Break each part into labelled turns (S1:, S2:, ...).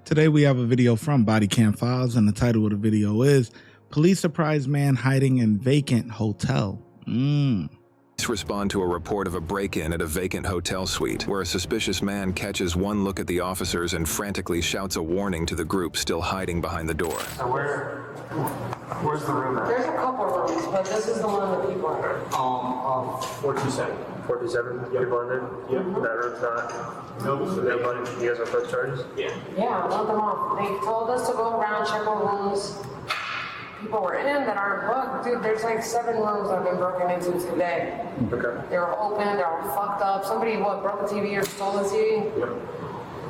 S1: Today we have a video from Bodycam Files, and the title of the video is Police Surprise Man Hiding in Vacant Hotel.
S2: Police respond to a report of a break-in at a vacant hotel suite, where a suspicious man catches one look at the officers and frantically shouts a warning to the group still hiding behind the door.
S3: So where's the room at?
S4: There's a couple rooms, but this is the one that people are in.
S3: 427. 427 people in there? Yep. That room's not. Nope. So everybody, you guys are first charges? Yeah.
S4: Yeah, let them off. They told us to go around, check what rooms people were in that aren't booked. Dude, there's like 7 rooms that have been broken into today.
S3: Okay.
S4: They were open, they were fucked up. Somebody, broke the TV or stole the TV?
S3: Yep.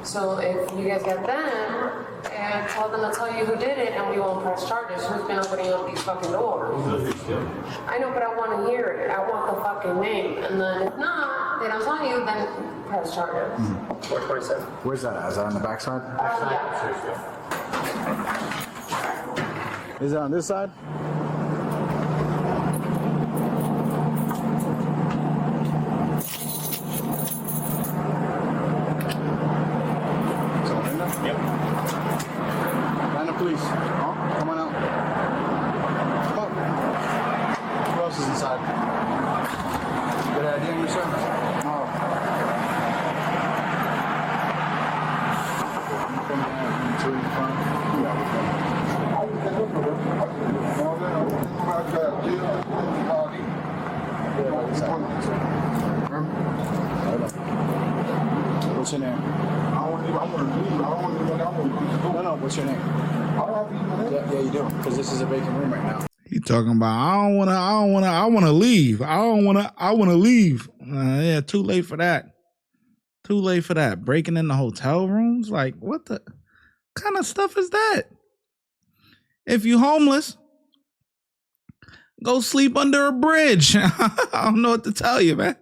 S4: So if you guys get them, and tell them to tell you who did it, and we won't press charges. Who's been opening up these fucking doors? I know, but I want to hear it. I want the fucking name. And then if not, they don't tell you, then press charges.
S3: 427.
S5: Where's that at? Is that on the back side?
S4: Yeah.
S5: Is it on this side? Someone in there?
S3: Yep.
S5: Line the police. Oh, come on out. Come on. Who else is inside? Good idea on your side? No. Come down to the front. What's your name? No, what's your name? Yeah, you do. Because this is a vacant room right now.
S1: He talking about I want to leave. I want to leave. Yeah, too late for that. Too late for that. Breaking into hotel rooms? Like, what the kind of stuff is that? If you homeless, go sleep under a bridge. I don't know what to tell you, man.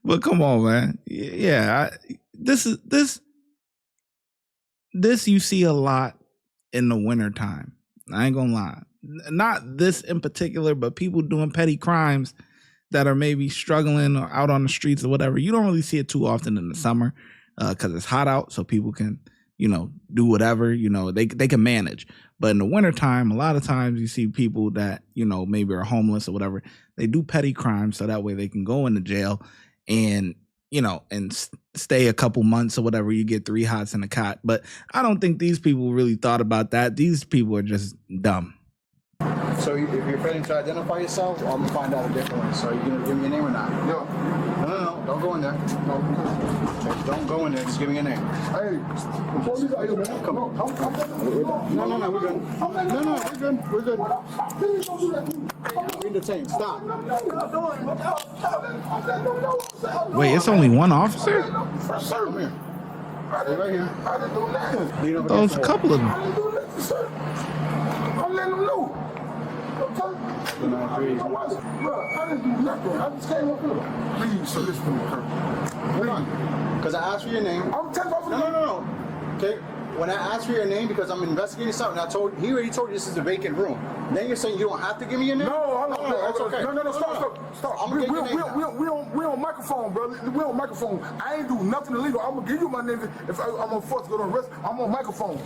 S1: But come on, man. Yeah, this you see a lot in the wintertime. I ain't gonna lie. Not this in particular, but people doing petty crimes that are maybe struggling or out on the streets or whatever. You don't really see it too often in the summer because it's hot out, so people can, do whatever, they can manage. But in the wintertime, a lot of times you see people that, maybe are homeless or whatever. They do petty crimes so that way they can go into jail and, and stay a couple months or whatever. You get 3 hots in a cot. But I don't think these people really thought about that. These people are just dumb.
S5: So if you're failing to identify yourself, I'm going to find out a different one. So are you going to give me your name or not?
S6: No.
S5: No. Don't go in there. No. Don't go in there. Just give me your name.
S6: Hey, police are here, man. Come on.
S5: No, we're good. No, we're good. We're detained. Stop.
S1: Wait, it's only one officer?
S5: Come here. Stay right here.
S6: I didn't do nothing.
S1: Oh, it's a couple of them.
S6: I didn't do nothing, sir. I'm letting them know. Okay? Look, I didn't do nothing. I just came up here. Please, sir, listen to me, Kurt.
S5: Hold on. Because I asked for your name.
S6: I'm telling you.
S5: No. Okay? When I asked for your name because I'm investigating something, he already told you this is a vacant room. Then you're saying you don't have to give me your name?
S6: No,
S5: that's okay.
S6: No, stop.
S5: I'm gonna get your name now.
S6: We on microphone, brother. We on microphone. I ain't do nothing illegal. I'm gonna give you my name if I'm on force to go to arrest. I'm on microphone.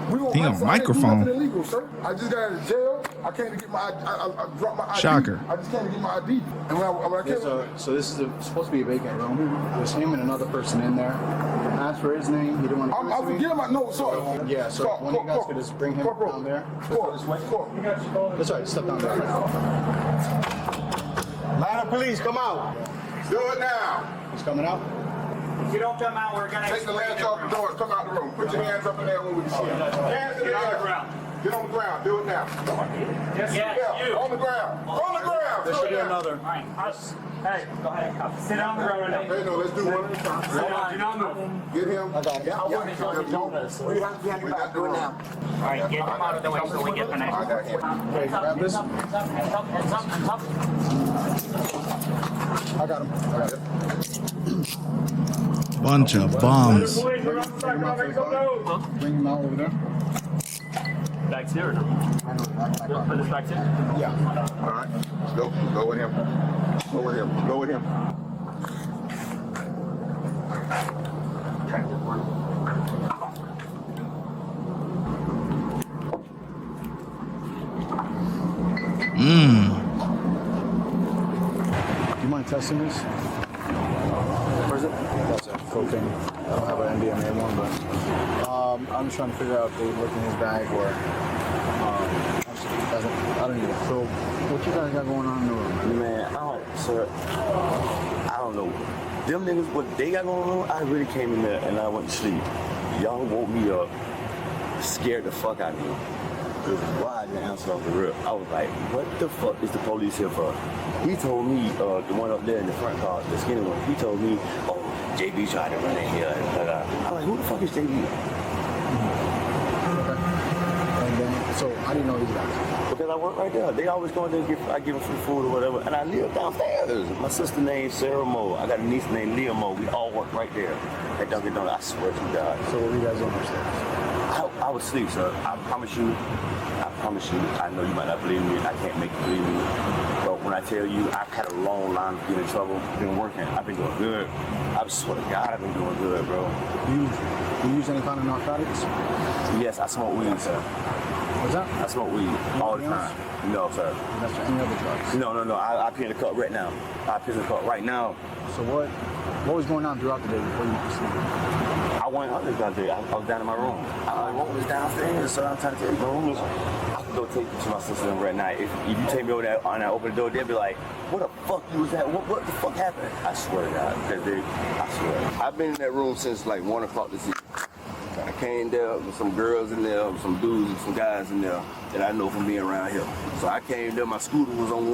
S1: He on microphone.
S6: I ain't do nothing illegal, sir. I just got out of jail. I came to get my. I dropped my ID.
S1: Shocker.
S6: I just came to get my ID. And when I came,
S5: so this is supposed to be a vacant room. There's him and another person in there. I asked for his name. He didn't want to give it to me.
S6: I'm forgetting my notes, sir.
S5: Yeah, so one of you guys could just bring him down there. That's right, step down there. Line of police, come out.
S6: Do it now.
S5: He's coming out.
S7: If you don't come out, we're gonna
S6: Take the hands off the doors. Come out the room. Put your hands up in there when we can see you. Hands in the air. Get on the ground. Do it now.
S7: Yes, you.
S6: On the ground. On the ground.
S5: There should be another.
S7: All right. Hey, go ahead. Sit down on the ground right now.
S6: Hey, no, let's do one at a time.
S7: Do not move.
S6: Get him.
S5: I got it.
S7: All right, get him out of the way so we get the next one.
S5: Okay, grab this.
S7: Hands up.
S5: I got him.
S1: Bunch of bums.
S5: Bring him out over there.
S7: Back here or no? Put this back here?
S5: Yeah.
S6: All right. Go with him. Go with him.
S5: mind testing this? Where's it? That's it. Cocaine. I don't have an MDMA one, but I'm just trying to figure out if they looked in his bag or I don't even. So what you guys got going on in the room?
S8: Man, I don't know. Them niggas, what they got going on, I really came in there and I went to sleep. Y'all woke me up, scared the fuck out of me. Why I didn't answer off the rip? I was like, what the fuck is the police here for? He told me, the one up there in the front car, the skinny one, he told me, oh, JB tried to run in here. I'm like, who the fuck is JB?
S5: Okay. And then, so I didn't know these guys.
S8: Because I work right there. They always go in there and I give them free food or whatever. And I live downstairs. My sister named Sarah Mo. I got a niece named Leah Mo. We all work right there at Dunkin' Donuts. I swear to God.
S5: So what were you guys doing upstairs?
S8: I was asleep, sir. I promise you. I know you might not believe me. I can't make you believe me. But when I tell you, I've had a long line of getting in trouble. Been working. I've been doing good. I swear to God, I've been doing good, bro.
S5: Do you use any kind of narcotics?
S8: Yes, I smoke weed, sir.
S5: What's that?
S8: I smoke weed all the time. No, sir.
S5: That's any other drugs?
S8: No. I pee in the cup right now. I piss in the cup right now.
S5: So what was going on throughout the day before you went to sleep?
S8: I went out there that day. I was down in my room. My room is downstairs, so I'm trying to tell you, my room is. I can go take you to my sister right now. If you take me over there and I open the door, they'll be like, "What the fuck was that? What the fuck happened?" I swear to God, I swear. I've been in that room since like 1 o'clock this evening. I came there with some girls in there, with some dudes and some guys in there that I know from being around here. So I came there, my scooter was on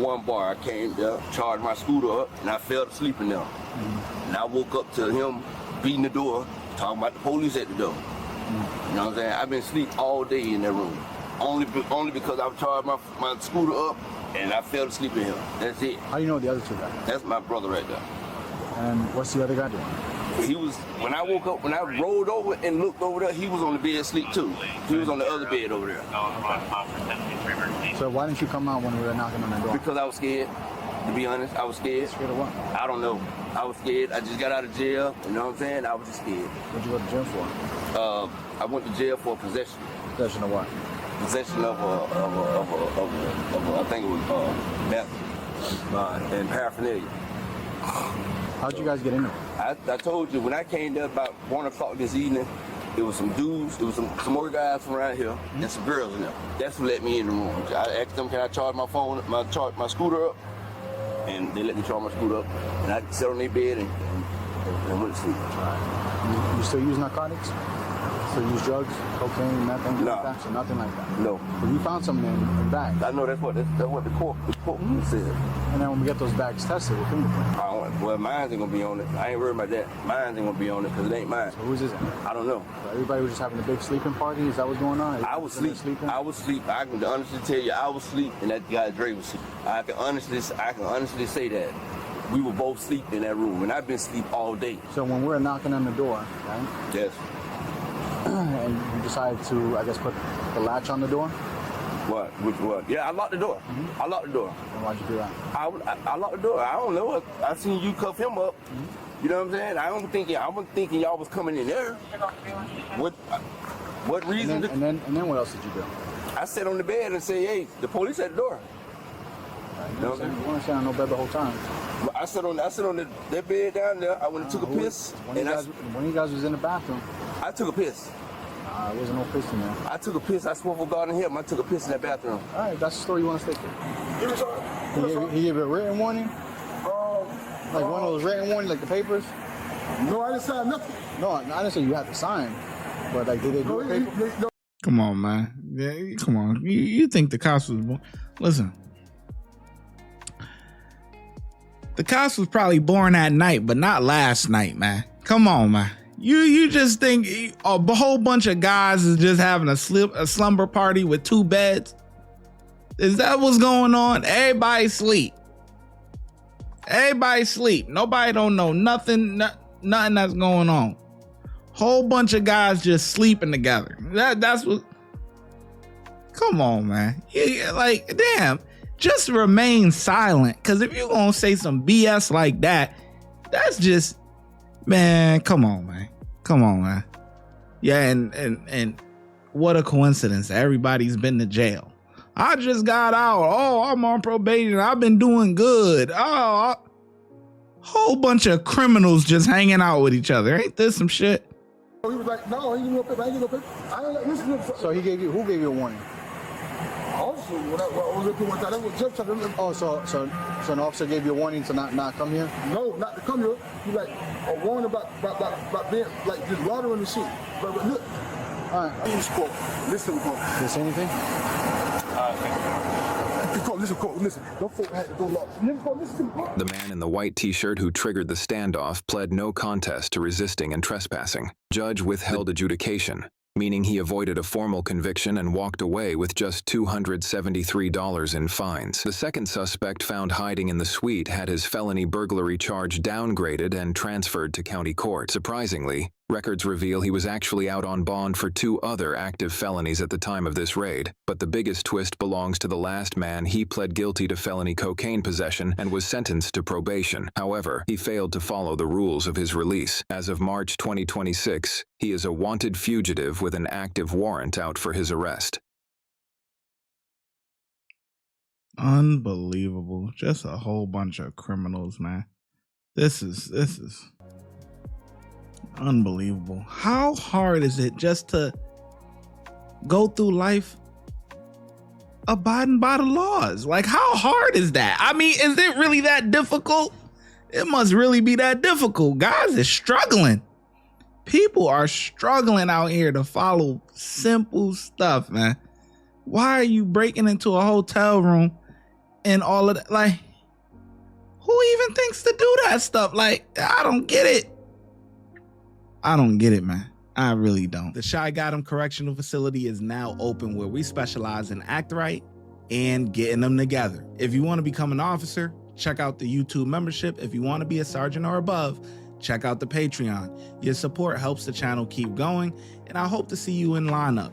S8: one bar. I came there, charged my scooter up, and I fell asleep in there. And I woke up to him beating the door, talking about the police at the door. You know what I'm saying? I've been asleep all day in that room. Only because I charged my scooter up and I fell asleep in here. That's it.
S5: How do you know the other two guys?
S8: That's my brother right there.
S5: And what's the other guy doing?
S8: He was, when I woke up, when I rolled over and looked over there, he was on the bed asleep too. He was on the other bed over there.
S5: So why didn't you come out when we were knocking on the door?
S8: Because I was scared. To be honest, I was scared.
S5: Scared of what?
S8: I don't know. I was scared. I just got out of jail. You know what I'm saying? I was just scared.
S5: What'd you go to jail for?
S8: I went to jail for possession.
S5: Possession of what?
S8: Possession of I think it was meth and paraphernalia.
S5: How'd you guys get in there?
S8: I told you, when I came there about 1 o'clock this evening, it was some dudes, it was some more guys from around here, and some girls in there. That's what let me in the room. I asked them, can I charge my phone, my scooter up? And they let me charge my scooter up. And I sat on their bed and went to sleep.
S5: You still use narcotics? Still use drugs, cocaine, meth, anything
S8: No.
S5: like that? So nothing like that?
S8: No.
S5: But you found something in bags.
S8: I know that's what the court said.
S5: And then when we get those bags tested, with fingerprints.
S8: Well, mine ain't gonna be on it. I ain't worried about that. Mine ain't gonna be on it because it ain't mine.
S5: So who's this?
S8: I don't know.
S5: So everybody was just having a big sleeping party? Is that what's going on?
S8: I was asleep. I was asleep. I can honestly tell you, I was asleep, and that guy Dre was asleep. I can honestly say that. We were both asleep in that room, and I've been asleep all day.
S5: So when we're knocking on the door, right?
S8: Yes.
S5: And you decided to, I guess, put the latch on the door?
S8: What? Which what? Yeah, I locked the door. I locked the door.
S5: And why'd you do that?
S8: I locked the door. I don't know. I seen you cuff him up. You know what I'm saying? I wasn't thinking y'all was coming in there. What reason?
S5: And then what else did you do?
S8: I sat on the bed and said, hey, the police at the door.
S5: You weren't sitting on no bed the whole time.
S8: I sat on that bed down there. I went and took a piss.
S5: When you guys was in the bathroom.
S8: I took a piss.
S5: There wasn't no piss in there.
S8: I took a piss. I swore for God in heaven. I took a piss in that bathroom.
S5: All right, that's the story you want to stick to. He gave a written warning? Like one of those written warnings, like the papers?
S6: No, I didn't sign nothing.
S5: No, I didn't say you had to sign. But like, did they do a paper?
S1: Come on, man. Yeah, come on. You think the cops was born? Listen. The cops was probably born at night, but not last night, man. Come on, man. You just think a whole bunch of guys is just having a slumber party with 2 beds? Is that what's going on? Everybody sleep. Everybody sleep. Nobody don't know nothing that's going on. Whole bunch of guys just sleeping together. That's what. Come on, man. Like, damn. Just remain silent. Because if you're gonna say some BS like that, that's just, man. Come on, man. Yeah, and what a coincidence. Everybody's been to jail. I just got out. Oh, I'm on probation. I've been doing good. Oh, whole bunch of criminals just hanging out with each other. Ain't this some shit?
S6: He was like, no, I ain't giving no paper. I ain't giving no paper. I ain't like, listen to him.
S5: So who gave you a warning?
S6: Officer, when I was up here one time, that's what Jeff tried to.
S5: Oh, so an officer gave you a warning to not come here?
S6: No, not to come here. He like a warning about being like just water in the shit. But look,
S5: All right.
S6: listen to the quote. Listen to the quote.
S5: Did they say anything?
S6: Listen. Don't folk had to go lock. Listen to the quote.
S2: The man in the white t-shirt who triggered the standoff pled no contest to resisting and trespassing. Judge withheld adjudication, meaning he avoided a formal conviction and walked away with just $273 in fines. The second suspect found hiding in the suite had his felony burglary charge downgraded and transferred to county court. Surprisingly, records reveal he was actually out on bond for 2 other active felonies at the time of this raid. But the biggest twist belongs to the last man. He pled guilty to felony cocaine possession and was sentenced to probation. However, he failed to follow the rules of his release. As of March 2026, he is a wanted fugitive with an active warrant out for his arrest.
S1: Unbelievable. Just a whole bunch of criminals, man. This is unbelievable. How hard is it just to go through life abiding by the laws? Like, how hard is that? I mean, is it really that difficult? It must really be that difficult. Guys are struggling. People are struggling out here to follow simple stuff, man. Why are you breaking into a hotel room and all of that? Like, who even thinks to do that stuff? Like, I don't get it. I don't get it, man. I really don't. The ShyGotEm Correctional Facility is now open, where we specialize in act right and getting them together. If you want to become an officer, check out the YouTube membership. If you want to be a sergeant or above, check out the Patreon. Your support helps the channel keep going, and I hope to see you in lineup.